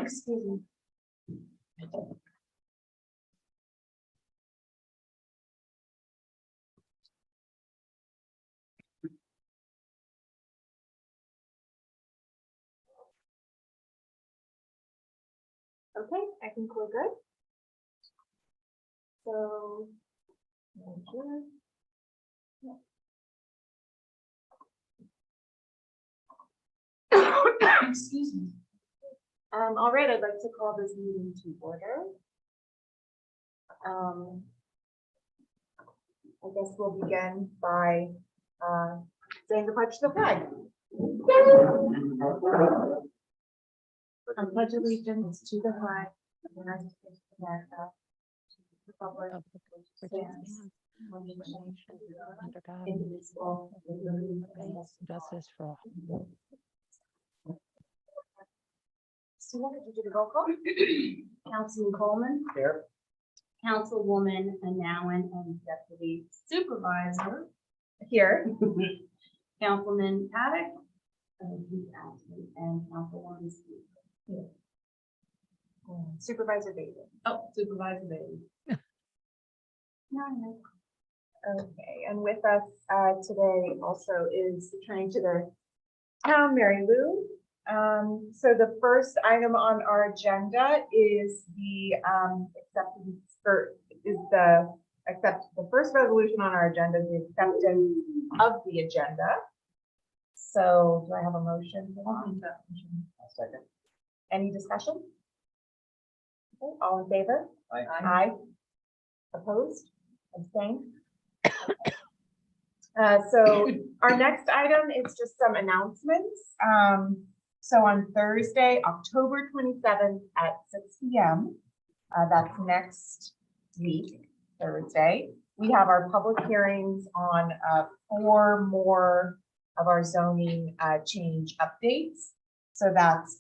Excuse me. Okay, I think we're good. So, excuse me. All right, I'd like to call this meeting to order. I guess we'll begin by saying the pledge to the flag. I pledge allegiance to the flag of the United States of America, to the republic of which stands one nation, Under God, indivisible, with liberty and justice for all. So did you do the roll call? Councilman Coleman, Here. Councilwoman Anowen, and Deputy Supervisor, Here. Councilman Paddock, he's absent, and Councilwoman Steve. Supervisor Bailey. Oh, Supervisor Bailey. Okay, and with us today also is returning to the town, Mary Lou. So the first item on our agenda is the acceptance for the first resolution on our agenda, the acceptance of the agenda. So do I have a motion? Second. Any discussion? Okay, all in favor? Aye. Aye. Opposed? Abstained? So our next item is just some announcements. So on Thursday, October 27th at 6 p.m., that's next week, Thursday, we have our public hearings on 4 more of our zoning change updates. So that's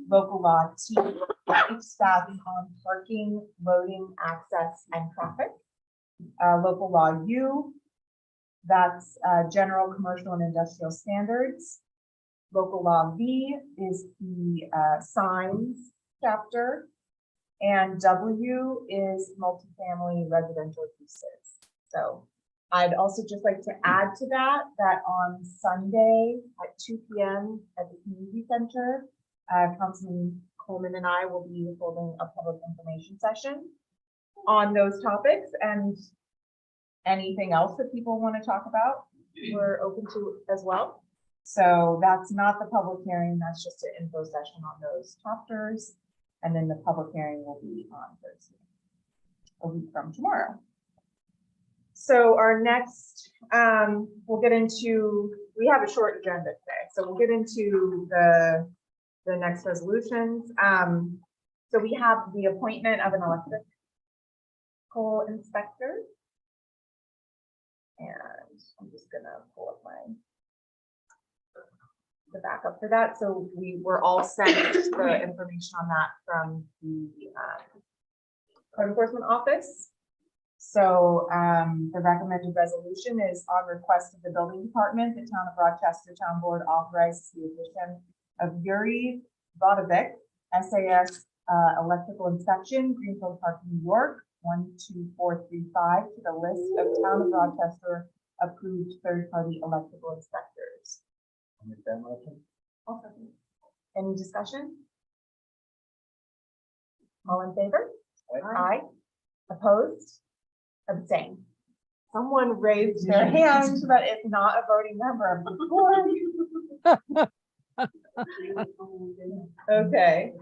local law T, that's on parking, loading, access, and traffic. Local law U, that's general commercial and industrial standards. Local law V is the signs chapter, and W is multifamily residential uses. So I'd also just like to add to that on Sunday at 2 p.m. at the community center, Councilman Coleman and I will be holding a public information session on those topics, and anything else that people want to talk about, we're open to as well. So that's not the public hearing, that's just an info session on those chapters. And then the public hearing will be on Thursday, a week from tomorrow. So our next, we'll get into, we have a short agenda today, so we'll get into the next resolutions. So we have the appointment of an electrical inspector. And I'm just gonna pull up the backup for that. So we were all sent the information on that from the code enforcement office. So the recommended resolution is on request of the building department, the town of Rochester Town Board authorizes the addition of Yuri Vodovic, SAS electrical inspection, Greenfield Park, New York, 12435 to the list of town of Rochester approved third-party electrical inspectors. I'll make that motion. Any discussion? All in favor? Aye. Opposed? Abstain. Someone raised their hand, but it's not a voting member of the board. Okay.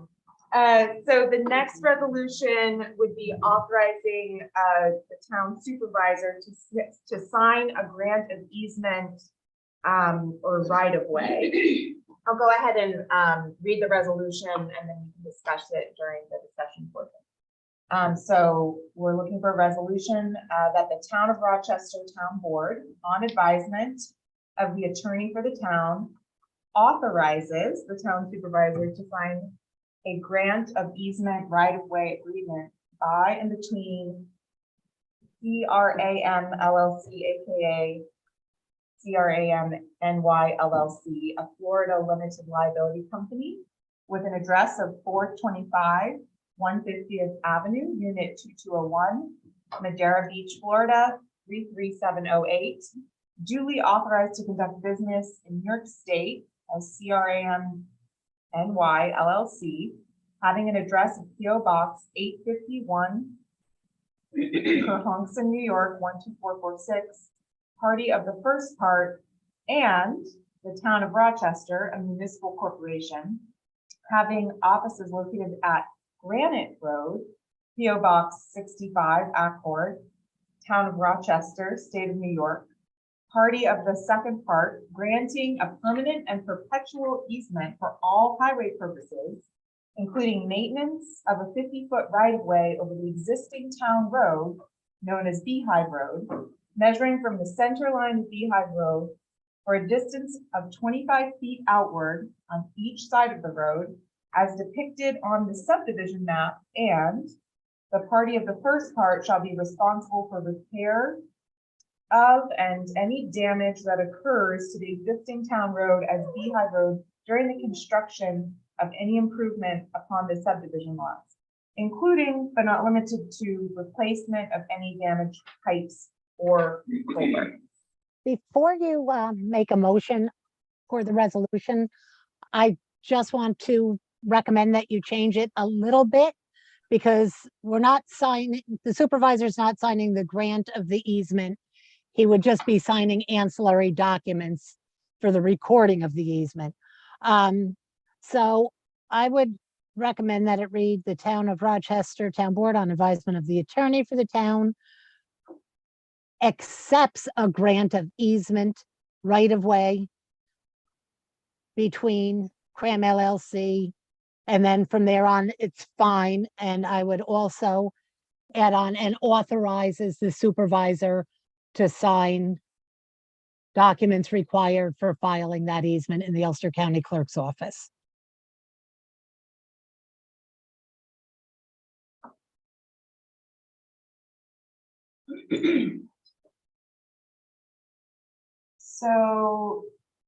So the next resolution would be authorizing the town supervisor to sign a grant of easement or right of way. I'll go ahead and read the resolution and then we can discuss it during the discussion portion. So we're looking for a resolution that the town of Rochester Town Board, on advisement of the attorney for the town authorizes the town supervisor to sign a grant of easement right-of-way agreement by and between CRAM LLC, AKA CRAM NY LLC, a Florida limited liability company with an address of 425 150th Avenue, Unit 2201, Madera Beach, Florida, 33708, duly authorized to conduct business in New York State as CRAM NY LLC, having an address of PO Box 851, Cohonson, New York, 12446, party of the first part, and the town of Rochester, a municipal corporation, having offices located at Granite Road, PO Box 65, Accord, town of Rochester, state of New York, party of the second part, granting a permanent and perpetual easement for all highway purposes, including maintenance of a 50-foot right-of-way over the existing town road known as Beehive Road, measuring from the center line of Beehive Road for a distance of 25 feet outward on each side of the road as depicted on the subdivision map, and the party of the first part shall be responsible for repair of and any damage that occurs to the existing town road as Beehive Road during the construction of any improvement upon the subdivision lots, including but not limited to replacement of any damaged pipes or culverts. Before you make a motion for the resolution, I just want to recommend that you change it a little bit because we're not signing, the supervisor's not signing the grant of the easement. He would just be signing ancillary documents for the recording of the easement. So I would recommend that it read the Town of Rochester Town Board on advisement of the attorney for the town accepts a grant of easement right of way between CRAM LLC, and then from there on, it's fine. And I would also add on and authorizes the supervisor to sign documents required for filing that easement in the Ulster County Clerk's office. So,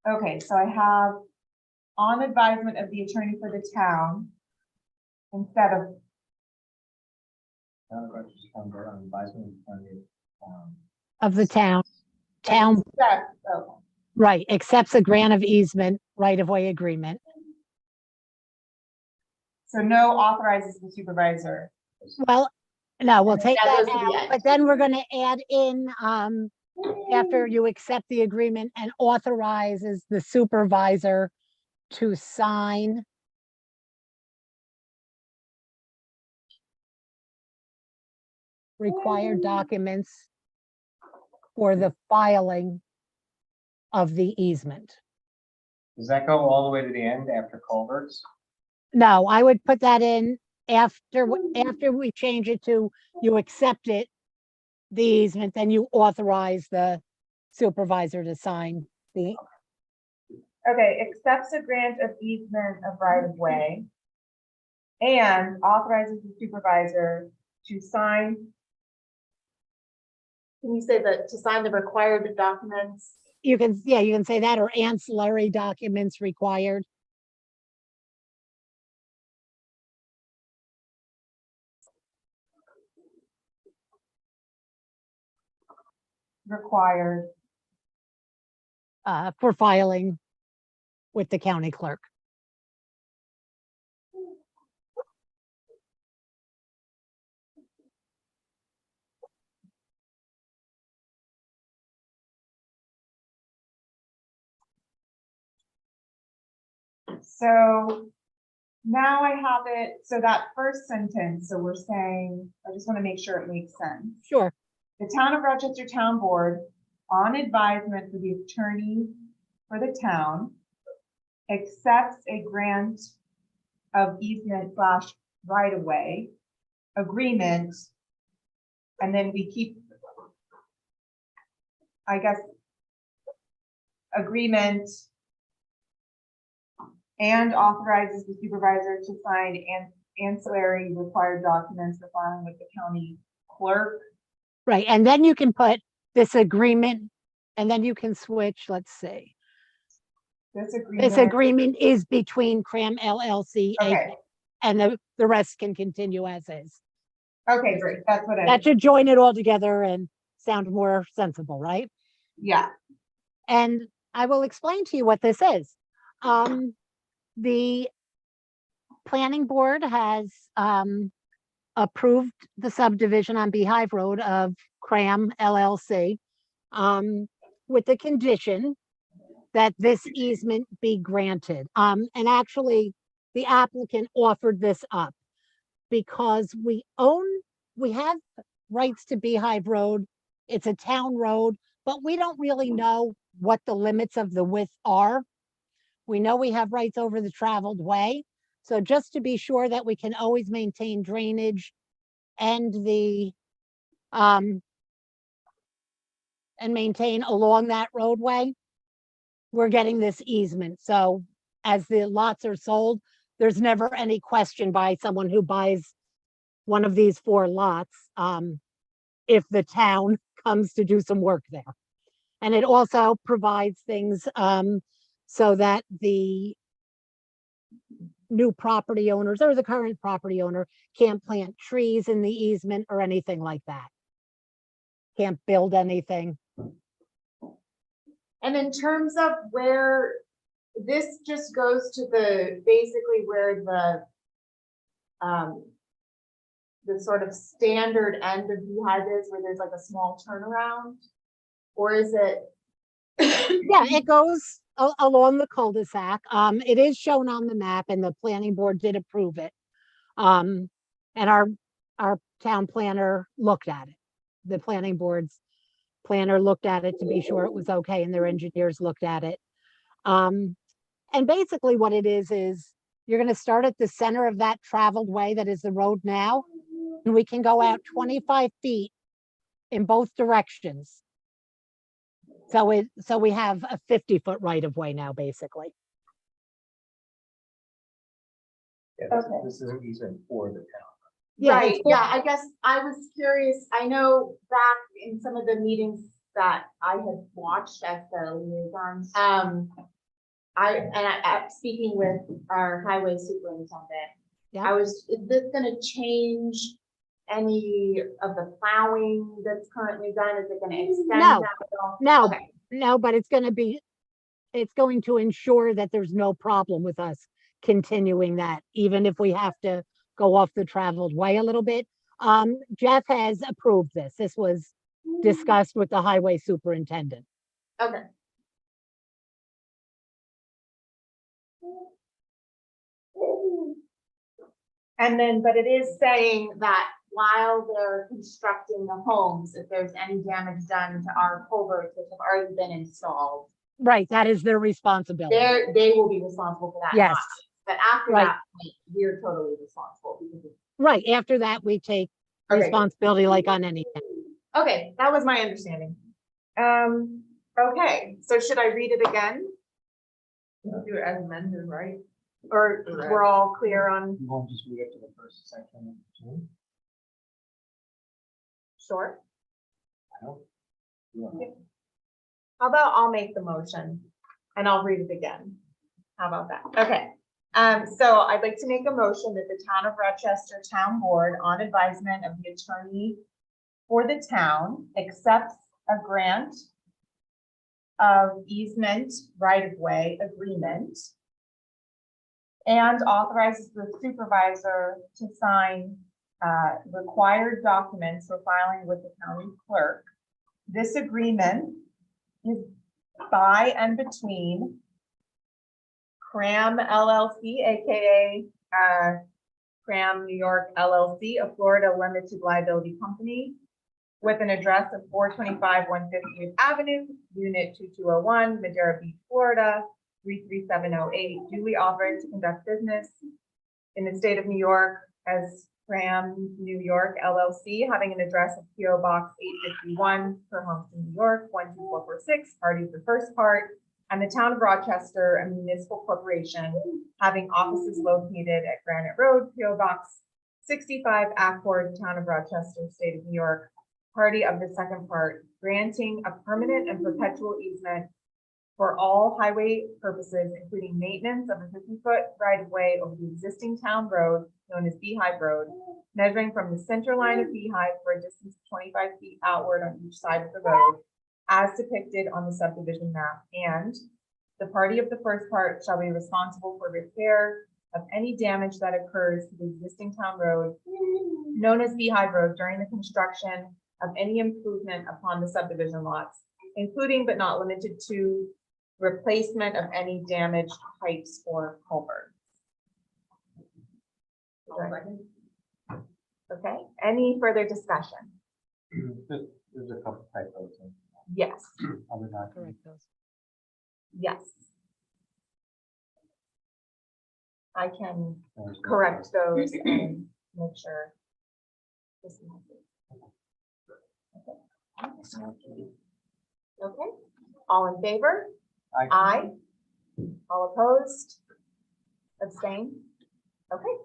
okay, so I have on advisement of the attorney for the town instead of, Town of Rochester Town Board on advisement of the Of the town, except, oh, right, accepts a grant of easement right of way agreement. so no authorizes the supervisor. Well, no, we'll take That that goes to the out, end. but then we're gonna add in, after you accept the agreement and authorizes the supervisor to sign required documents for the filing of the easement. Does that go all the way to the end after culverts? No, I would put that in after, after we change it to you accept it, the easement, then you authorize the supervisor to sign the, Okay, accepts a grant of easement of right of way and authorizes the supervisor to sign. Can you say that, to sign the required documents? you can, yeah, you can say that, or ancillary documents required. Required. For filing with the county clerk. So now I have it, so that first sentence, so we're saying, I just want to make sure it makes sense. Sure, The Town of Rochester Town Board, on advisement for the attorney for the town, accepts a grant of easement / right of way agreement. And then we keep, I guess, agreement and authorizes the supervisor to sign ancillary required documents for filing with the county clerk. Right, and then you can put this agreement, and then you can switch, let's see. This This agreement is between Cram LLC, Okay, and the rest can continue as is. okay, great. That's what That should join it all together and sound more sensible, right? yeah. And I will explain to you what this is. The planning board has approved the subdivision on Beehive Road of Cram LLC with the condition that this easement be granted. And actually, the applicant offered this up because we have rights to Beehive Road. It's a town road, but we don't really know what the limits of the width are. We know we have rights over the traveled way. So just to be sure that we can always maintain drainage and maintain along that roadway, we're getting this easement. So as the lots are sold, there's never any question by someone who buys one of these 4 lots, if the town comes to do some work there. And it also provides things so that the new property owners or the current property owner can't plant trees in the easement or anything like that. Can't build anything. And in terms of where, this just goes to basically where the sort of standard end of Beehive is, where there's like a small turnaround? Or is it? Yeah, it goes along the cul-de-sac. It is shown on the map and the planning board did approve it. And our town planner looked at it. The planning board's planner looked at it to be sure it was okay, and their engineers looked at it. And basically what it is you're gonna start at the center of that traveled way that is the road now, and we can go out 25 feet in both directions. So we have a 50-foot right of way now, basically. Yeah, Okay. this is an easement for the town. Yeah, Right, it's for- yeah, I guess I was curious, I know back in some of the meetings that I had watched as the liaison, speaking with our highway superintendent. Yeah. Is this gonna change any of the plowing that's currently done? Is it gonna extend No. that at all? No, Okay. no, but it's going to ensure that there's no problem with us continuing that, even if we have to go off the traveled way a little bit. Jeff has approved this. This was discussed with the highway superintendent. Okay. And then, but it is saying that while they're constructing the homes, if there's any damage done to our culverts, which have already been installed, Right, that is their responsibility. they will be responsible for that. Yes, not us. But after Right. that point, we're totally responsible because it's. right. After that, we take Okay. responsibility like on anything. Okay, that was my understanding. Okay, so should I read it again? Do it as amended, right? Or we're all clear on, You won't just read it to the first section. sure? I don't. Yeah. How about I'll make the motion and I'll read it again. How about that? Okay. So I'd like to make a motion that the Town of Rochester Town Board, on advisement of the attorney for the town, accepts a grant of easement right-of-way agreement and authorizes the supervisor to sign required documents for filing with the county clerk. This agreement is by and between Cram LLC, aka Cram New York LLC, a Florida limited liability company, with an address of 425 150th Avenue, Unit 2201, Madera Beach, Florida, 33708, duly authorized to conduct business in the state of New York as Cram New York LLC, having an address of PO Box 851, Hermosa, New York, 12446, parties the first part, and the town of Rochester, a municipal corporation having offices located at Granite Road, PO Box 65, Accord, Town of Rochester, State of New York, party of the second part, granting a permanent and perpetual easement for all highway purposes, including maintenance of a 50-foot right-of-way over the existing town road known as Beehive Road, measuring from the center line of Beehive for a distance of 25 feet outward on each side of the road, as depicted on the subdivision map, and the party of the first part shall be responsible for repair of any damage that occurs to the existing town road known as Beehive Road during the construction of any improvement upon the subdivision lots, including but not limited to replacement of any damaged pipes or culverts. Okay, any further discussion? There's a couple typos. in Yes, other documents. Correct those. yes. I can There's no- correct those and make sure. this is it. Okay. Okay, all in favor? Aye. All opposed? Abstain? Okay,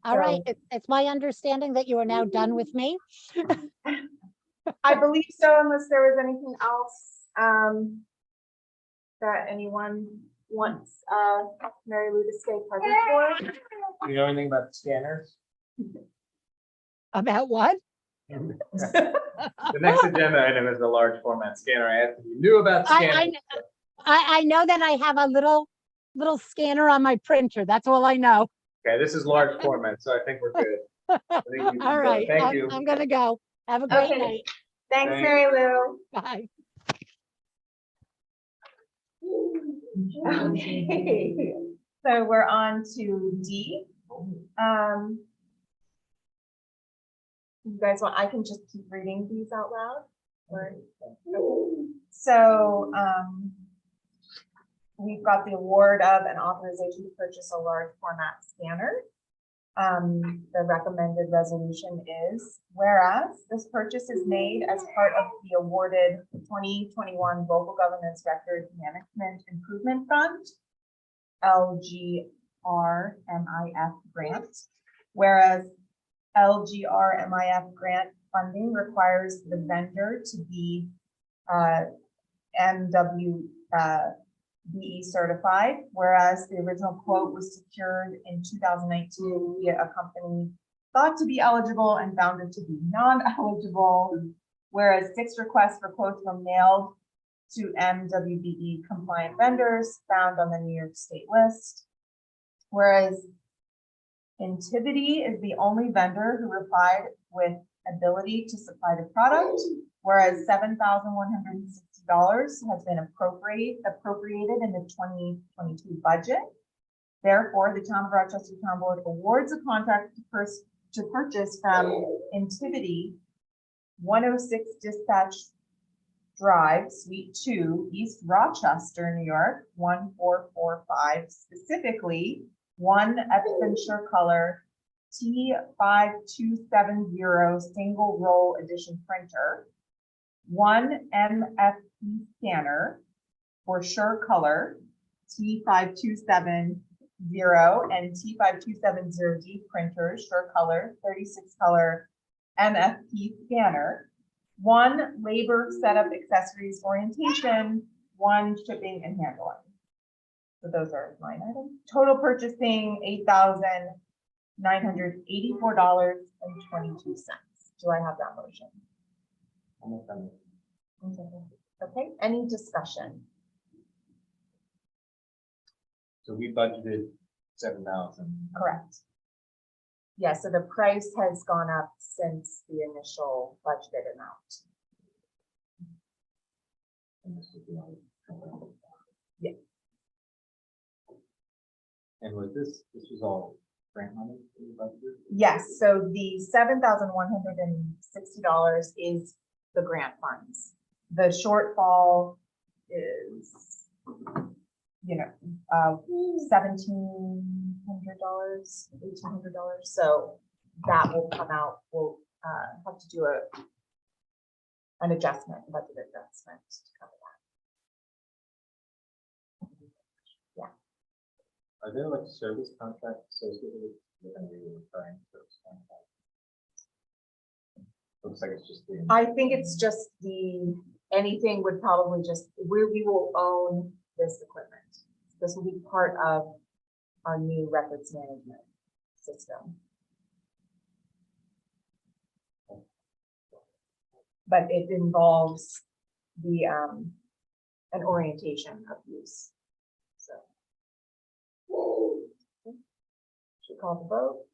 All right, So- it's my understanding that you are now done with me. I believe so, unless there was anything else that anyone wants Mary Lou to stay present for. You know anything about the scanners? About what? The next agenda item is the large format scanner. I asked if you knew about I, scanners. I know that I have a little scanner on my printer. That's all I know. Okay, this is large format, so I think we're good. I think we can All go. right, Thank you. I'm gonna go. Have a great Okay. night. Thanks, Thanks. Mary Lou. Bye. Okay, so we're on to D. You guys want, I can just keep reading these out loud? Or, so, we've got the award of an authorization to purchase a large format scanner. The recommended resolution is, whereas this purchase is made as part of the awarded 2021 Local Governance Record Management Improvement Fund, LGRMIF grant, whereas LGRMIF grant funding requires the vendor to be MWBE certified, whereas the original quote was secured in 2019 via a company thought to be eligible and found to be non-eligible, whereas 6 requests for quotes were mailed to MWBE compliant vendors found on the New York State list, whereas Intivity is the only vendor who replied with ability to supply the product, whereas $7,160 has been appropriated in the 2022 budget. Therefore, the Town of Rochester Town Board awards a contract to purchase from Intivity 106 Dispatch Drive, Suite 2, East Rochester, New York, 1445, specifically one Epson color T5270 single roll edition printer, one MFP scanner for Sure Color T5270 and T5270D printers, Sure Color 36 color MFP scanner, one labor setup accessories orientation, one shipping and handling. So those are line items. Total purchasing $8,984.22. Do I have that motion? Almost done. Okay, any discussion? So we budgeted 7,000. Correct. Yeah, so the price has gone up since the initial budgeted amount. Yeah. And was this was all grant money that we budgeted? Yes, so the $7,160 is the grant funds. The shortfall is, $1,700, $1,800. So that will come out, we'll have to do an adjustment, budget adjustment to cover Are there like service contracts associated with any recurring service contracts? Looks like it's just the. I think it's just anything would probably just, we will own this equipment. This will be part of our new records management system. But it involves an orientation of use. So. Should call the vote.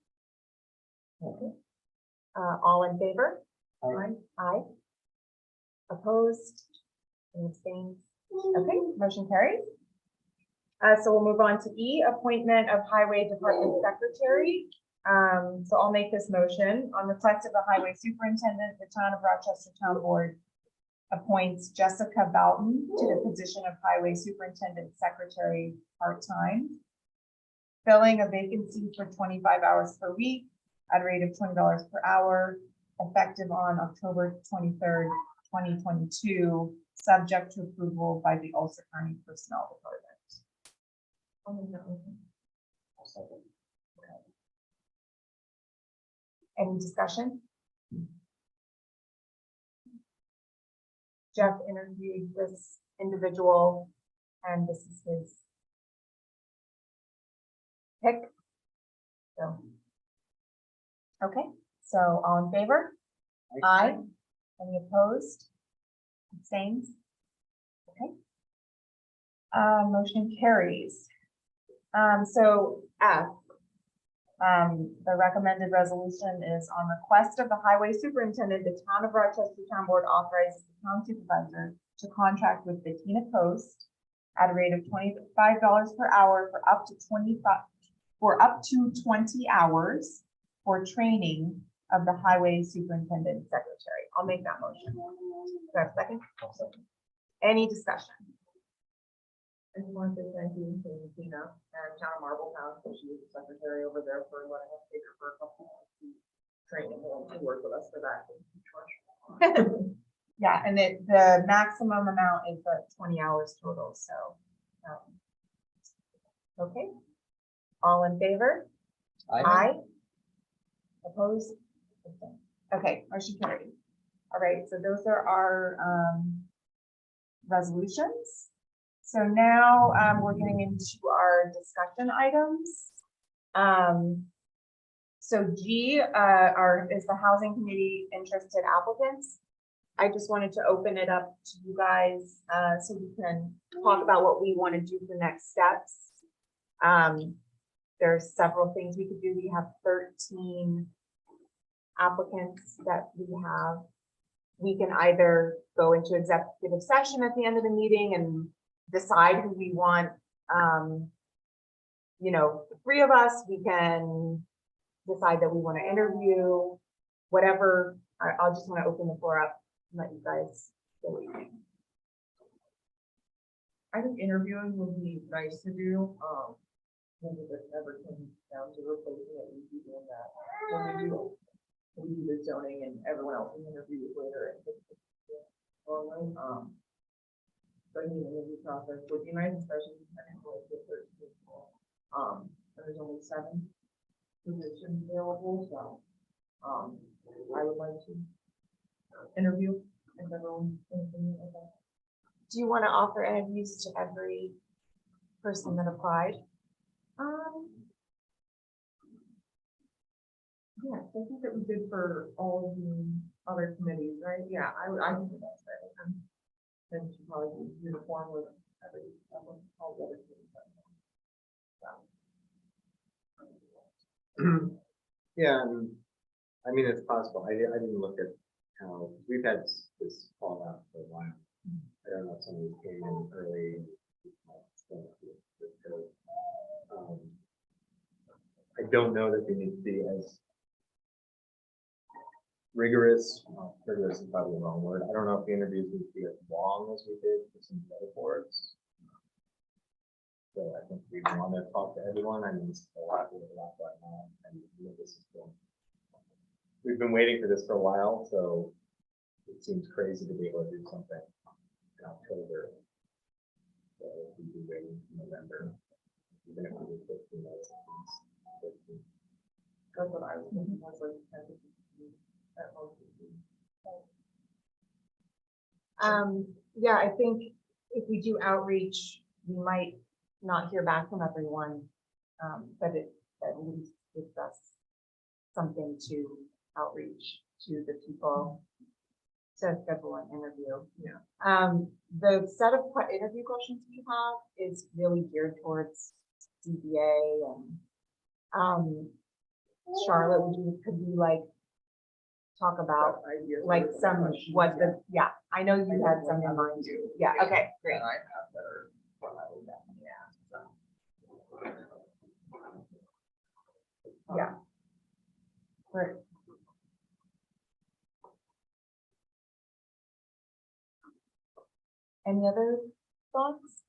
Okay. All in favor? Aye. Aye. Opposed? Any abstained? Okay, motion carries. So we'll move on to E, appointment of Highway Department Secretary. So I'll make this motion. On request of the Highway Superintendent, the Town of Rochester Town Board appoints Jessica Boughton to the position of Highway Superintendent Secretary part-time, filling a vacancy for 25 hours per week at a rate of $20 per hour, effective on October 23rd, 2022, subject to approval by the Ulster County Personnel Department. I'll make that motion. Any discussion? Jeff interviewed this individual, and this is his pick. So, okay, so all in favor? Aye. Any opposed? Abstains? Okay. Motion carries. So F, the recommended resolution is on request of the Highway Superintendent, the Town of Rochester Town Board authorizes the town supervisor to contract with Bettina Post at a rate of $25 per hour for up to 20 hours for training of the Highway Superintendent Secretary. I'll make that motion. Do I have a second? Any discussion? I just wanted to thank you to Tina and Town of Marbletown, because she was the secretary over there for letting us take her for a couple months to train and to work with us for that. Yeah, and the maximum amount is 20 hours total, so. Okay. All in favor? Aye. Opposed? Okay, motion carried. All right, so those are our resolutions. So now we're getting into our discussion items. So G is the housing committee interested applicants. I just wanted to open it up to you guys so we can talk about what we want to do for next steps. There's several things we could do. We have 13 applicants that we have. We can either go into executive session at the end of the meeting and decide who we want. You know, the three of us, we can decide that we want to interview, whatever. I'll just want to open the floor up and let you guys say what you think. I think interviewing would be nice to do. Maybe if it ever came down to replacing it, we'd be doing that. When we do the zoning and everyone else can interview later. So I think the interview process would be nice, especially if the 13 people. There's only 7 positions available, so I would like to interview if everyone's thinking of that. Do you want to offer interviews to every person that applied? Yeah, I think that we did for all of the other committees, right? Yeah, I think that's right. Then she probably be uniform with all the other committees. Yeah, I mean, it's possible. I didn't look at how, we've had this fallout for a while. I don't know if somebody came in early. I don't know that we need to be as rigorous. Well, rigorous is probably the wrong word. I don't know if the interviews need to be as long as we did for some of the other boards. So I think we want to talk to everyone. I mean, it's a lot right now, and this is still. We've been waiting for this for a while, so it seems crazy to be able to do something in October. So we'd be waiting in November, even if we did 15 I was thinking more like 10 to 15 at most. Yeah, I think if we do outreach, we might not hear back from everyone. But it at least gives us something to outreach to the people to schedule an interview. Yeah. The set of interview questions we have is really geared towards DBA and, Charlotte, could we like talk about Ideas. like some, Questions, what yeah. the, yeah, I know you had some in mind too. Yeah, okay, great. That I have that are what I would definitely ask, so. Yeah. Great. Any other thoughts?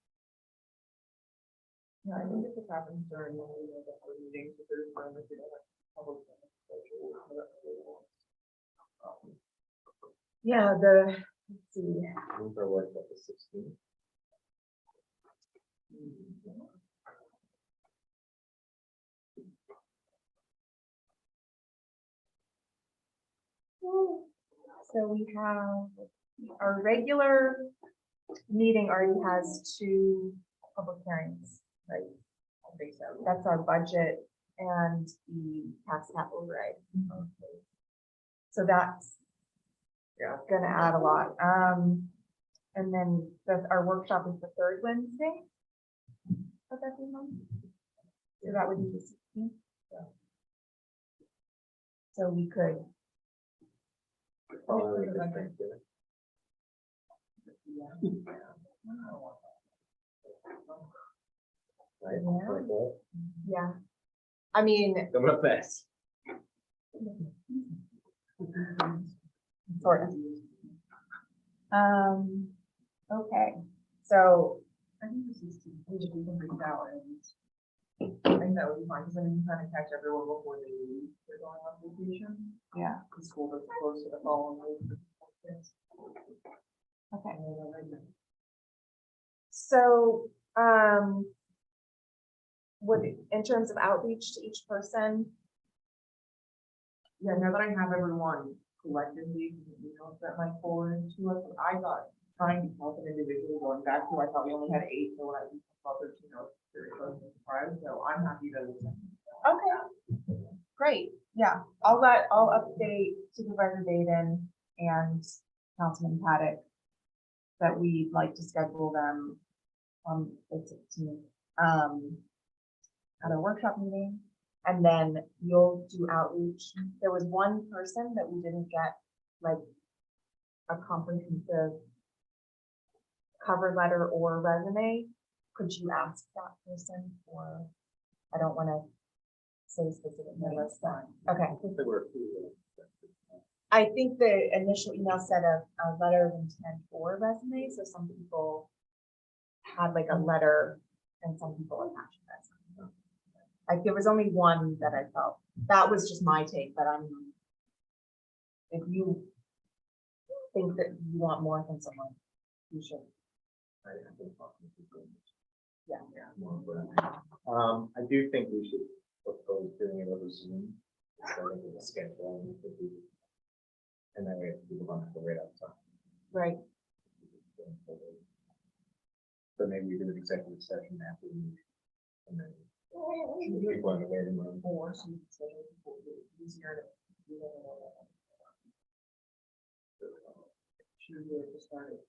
Yeah, I think if this happens during, the meetings, if there's time, if you don't have public. Yeah, let's see. Move our work up to 16. So we have, our regular meeting already has 2 public hearings, right? I think so. That's our budget and the tax cap override. So that's Yeah. gonna add a lot. And then our workshop is the 3rd Wednesday of every month. So that would be the 16th. So we could, Following the Thanksgiving. Right? Yeah. 24th. yeah. I mean, Coming up fast. sort of. Okay, so, I think this is, we should reach out and I think that would be fine, because then you can kind of catch everyone before they leave, they're going on vacation. yeah, The school doesn't close to the following week. okay. Okay. So, in terms of outreach to each person, Yeah, now that I have everyone collectively, you know, that might forward to us, I got trying to help an individual going back to, I thought we only had 8, so when I saw 13, I was very surprised, so I'm happy to listen. okay, great, yeah, I'll update Supervisor Baden and Councilman Paddock that we'd like to schedule them on the 16th, at a workshop meeting, and then you'll do outreach. There was one person that we didn't get like a comprehensive cover letter or resume. Could you ask that person, or I don't want to say specific names. Okay, I think there were a few. I think the initial email said a letter of intent or resume, so some people had like a letter and some people attached a resume. Like there was only one that I felt, that was just my take, but if you think that you want more from someone, you should. Yeah. I do think we should propose doing it over Zoom, starting with a schedule. And that way people don't have to wait outside. Right, So maybe we do an executive session after the meeting. And then people in the waiting room. Or so you can schedule people easier to. You don't know that. Should we do it to start it?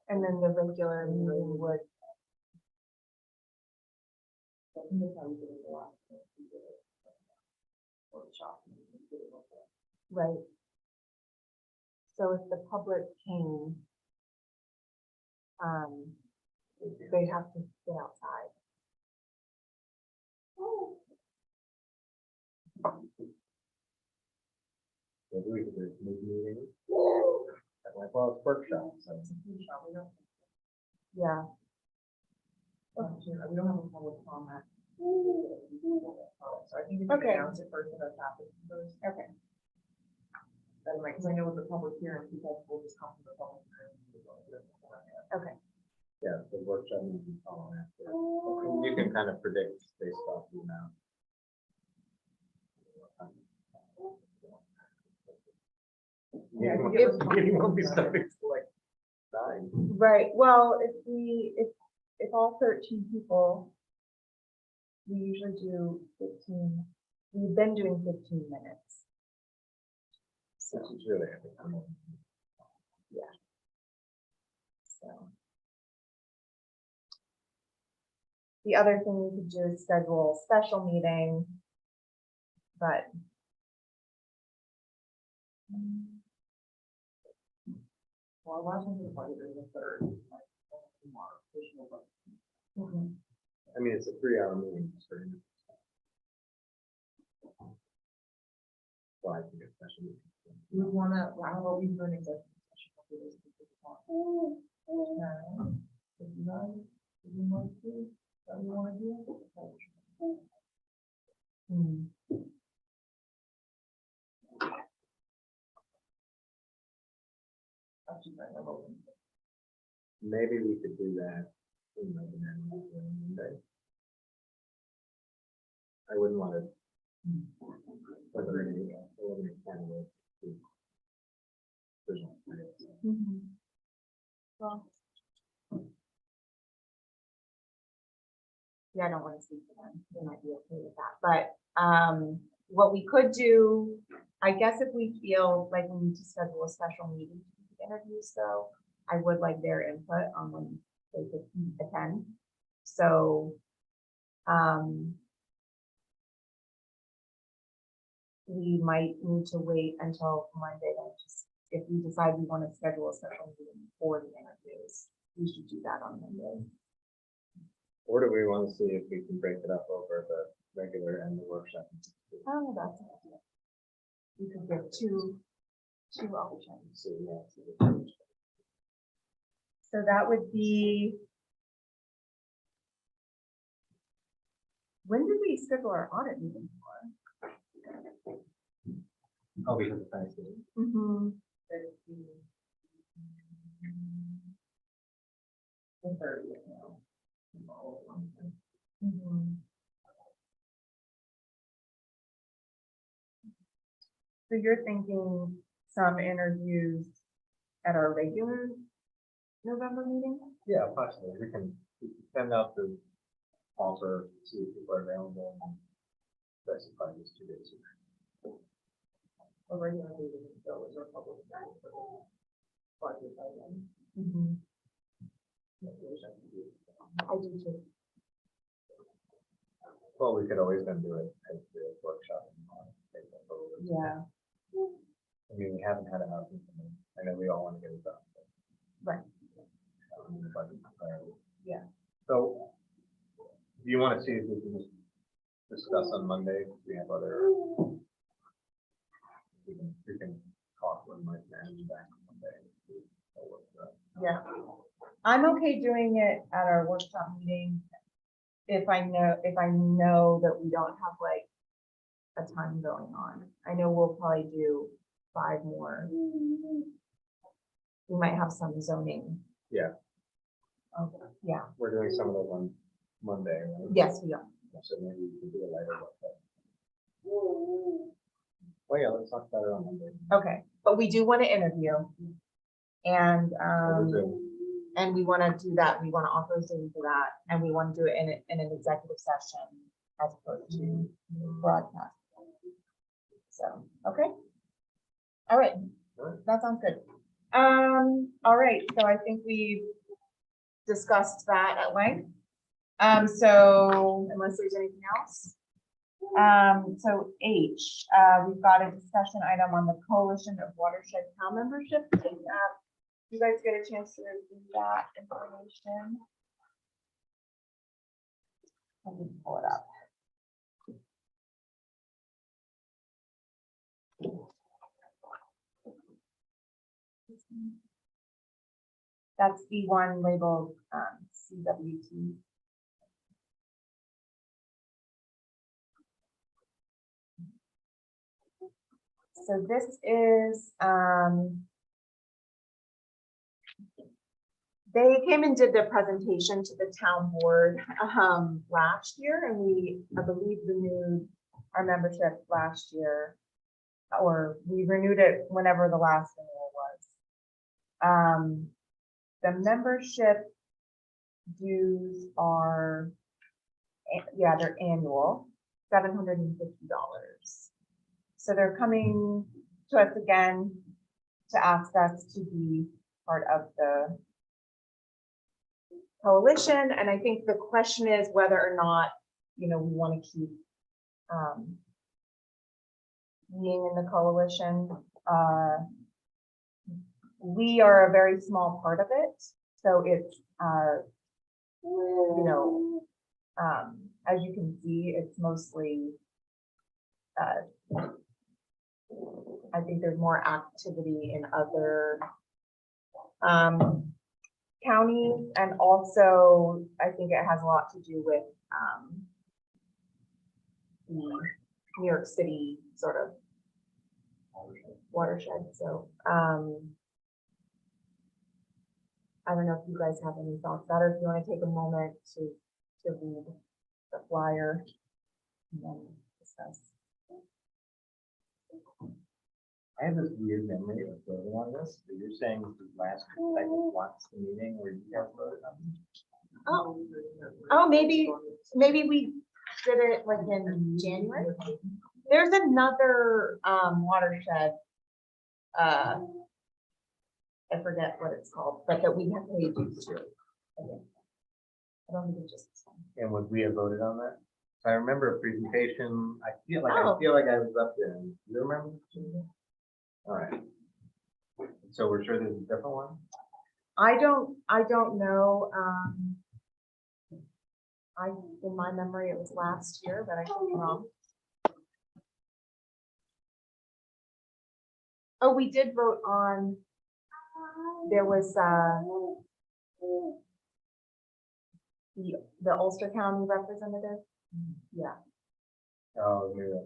and then the regular meeting would, I think that's how we did it a lot. We did it. Workshop. We did it like that. right. So if the public came, they have to sit outside. Maybe we could do a committee meeting. Like, well, it's workshop, so. It's a food shop, we don't. Yeah, We don't have a public comment. So I think if you Okay. announce it first, that's happening first. okay, Then like, cause I know with the public hearing, people will just come to the public hearing. okay, Yeah, the workshop will be following after. You can kind of predict based off the amount. Yeah, I Meeting think it was- meeting won't be starting till like 9. Right, well, if all 13 people, we usually do 15, we've been doing 15 minutes. So, Which is really, I think, I'm- so. The other thing we could do is schedule a special meeting, but. Well, last one was like the third. Like, tomorrow, official, but Mhm. I mean, it's a 3-hour meeting. It's very nice. Well, I think it's special. we wanna, how about we do an executive session? after this, if you want? If you guys, if you want to, that you wanna do? Hmm. Actually, I don't know. Maybe we could do that in like an annual Monday. I wouldn't want to. Eliminate candidates. There's no candidates. Mhm. Well. Yeah, I don't want to speak for them. They might be okay with that, but, what we could do, I guess if we feel like we need to schedule a special meeting to do the interviews, though, I would like their input on when they could attend. So, we might need to wait until Monday, then just, if we decide we want to schedule a special meeting for the interviews, we should do that on Monday. Or do we want to see if we can break it up over the regular and the workshop? Oh, that's an idea. We could give two options. So, yeah, so the- So that would be. When did we schedule our audit meeting for? Oh, because of Thanksgiving. Mm-hmm. The 30th now. Mm-hmm. So you're thinking some interviews at our regular November meeting? Yeah, possibly. We can send out the offer, see if people are available and specify these 2 days. Or regular meeting, so is our public. hearing for the budget item. Mm-hmm. Maybe we should do I do too. Well, we could always then do it as the workshop. Yeah, I mean, we haven't had a housing committee. I know we all want to get it done. but, right. the budget's a priority. Yeah. So, do you want to see if we can just discuss on Monday? We have other. We can talk when Mike and back on Monday. Yeah, I'm okay doing it at our workshop meeting. If I know that we don't have like a ton going on. I know we'll probably do 5 more. We might have some zoning. Yeah. Okay, yeah, We're doing some of those on Monday, right? yes, we are. So maybe we can do a lighter workshop. Well, yeah, let's talk about it on Monday. Okay, but we do want to interview. And, Zoom. and we want to do that. We want to offer Zoom for that. And we want to do it in an executive session as opposed to broadcast. So, okay. All right, that sounds good. All right, so I think we've discussed that at length. So unless there's anything else. So H, we've got a discussion item on the Coalition of Watershed Town Membership. You guys get a chance to review that information. Let me pull it up. That's the one labeled CWT. So this is, they came and did the presentation to the town board last year, and we, I believe, renewed our membership last year. or we renewed it whenever the last renewal was. The membership dues are, yeah, they're annual, $750. So they're coming to us again to ask us to be part of the coalition, and I think the question is whether or not, we want to keep being in the coalition. We are a very small part of it, so it's, as you can see, it's mostly, I think there's more activity in other counties, and also I think it has a lot to do with the New York City sort of watershed. So I don't know if you guys have any thoughts about it, or if you want to take a moment to read the flyer and then discuss. I have this weird memory of voting on this, but you're saying this is last, like, what's the meeting where you guys voted on it? Oh, maybe we did it like in January. There's another watershed. I forget what it's called, but that we have paid dues to. I don't think it's just this one. And would we have voted on that? I remember a presentation, I feel like Oh. I was up there, do you remember? All right. So we're sure there's a different one? I don't know. In my memory, it was last year, but I could be wrong. Oh, we did vote on, there was, the Ulster County representative. Yeah. Oh, yeah.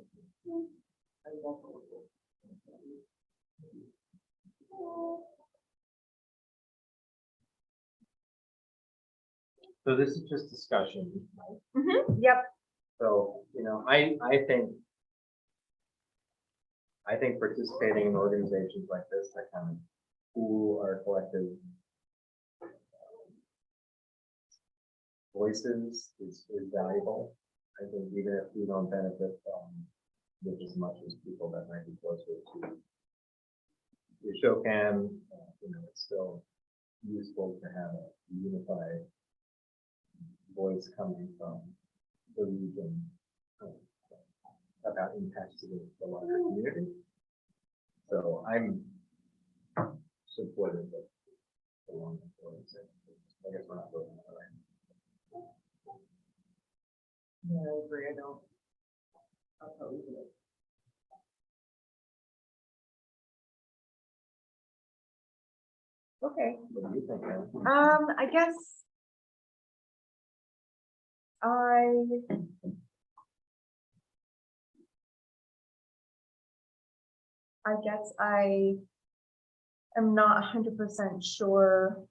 So this is just discussion. Yep. So, I think participating in organizations like this that kind of pool our collective voices is valuable. I think even if we don't benefit from it as much as people that might be closer to the show can, it's still useful to have a unified voice coming from the region about impacts to the larger community. So I'm supportive of the long organization. I guess we're not voting on it right. Yeah, I agree, I don't. Oppose it. Okay. What do you think, Ann? I guess I am not 100% sure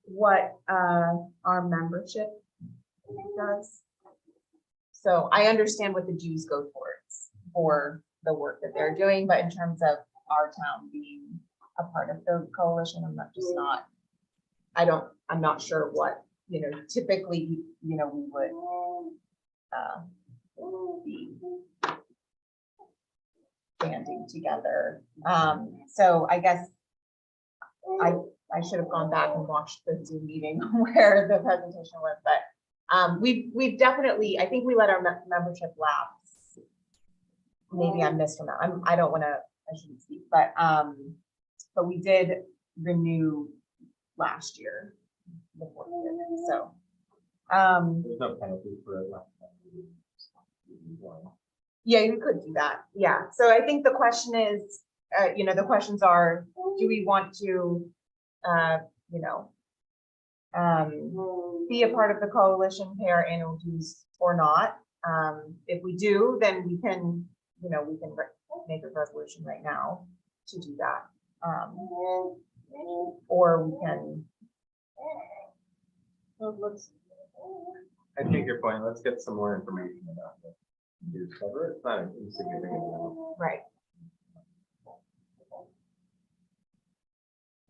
what our membership does. So I understand what the dues go towards for the work that they're doing, but in terms of our town being a part of the coalition, I'm not sure what, typically, we would be banding together. So I guess I should have gone back and watched the Zoom meeting where the presentation was, but we've definitely, I think we let our membership lapse. Maybe I'm misremembering. I shouldn't speak, but we did renew last year before we did it, so. There's no penalty for it. Yeah, you could do that. Yeah. So I think the question is, the questions are, do we want to, be a part of the coalition, pay our annual dues or not? If we do, then we can make a resolution right now to do that. Or we can. I take your point. Let's get some more information about the dues cover. It's not an insignificant amount. Right.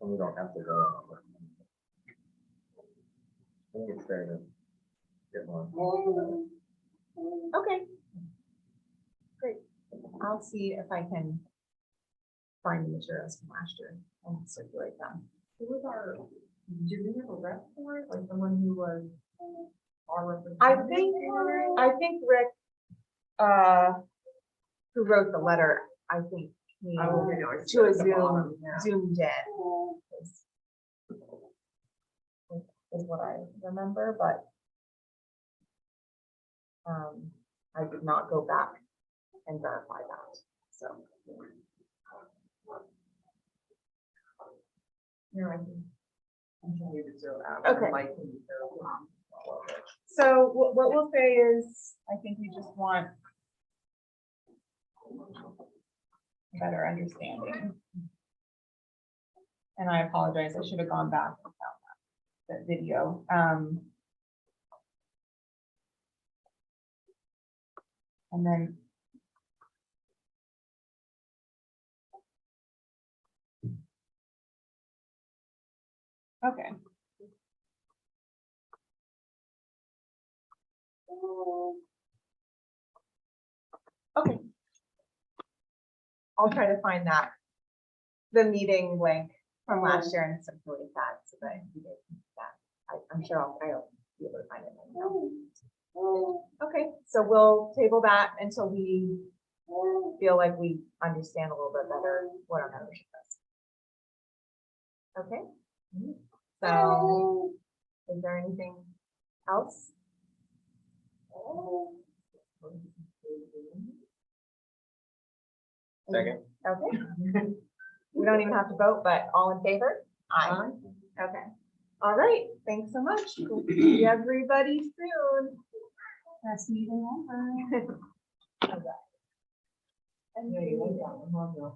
And we don't have to go. I think it's fair to get one. Okay. Great. I'll see if I can find the materials from last year and circulate them. Who was our, did we have a rep for it, like someone who was our representative? I think Rick, who wrote the letter, I think he I will, you know, it's to a at the bottom, Zoom, yeah. zoomed in. Is what I remember, but I did not go back and verify that, so. No, I think. I'm trying to zero out. Okay. Mike can zero out. So what we'll say is, I think we just want a better understanding. And I apologize, I should have gone back and found that video. And then. Okay. Okay. I'll try to find that, the meeting link from last year and circulate that so that you guys can see that. I'm sure I'll be able to find it. Okay, so we'll table that until we feel like we understand a little bit better what our membership is. Okay? So, is there anything else? Second. Okay. We don't even have to vote, but all in favor? Aye. Okay. All right, thanks so much. See everybody soon. Last meeting over. Yeah, you like that one, huh, Bill?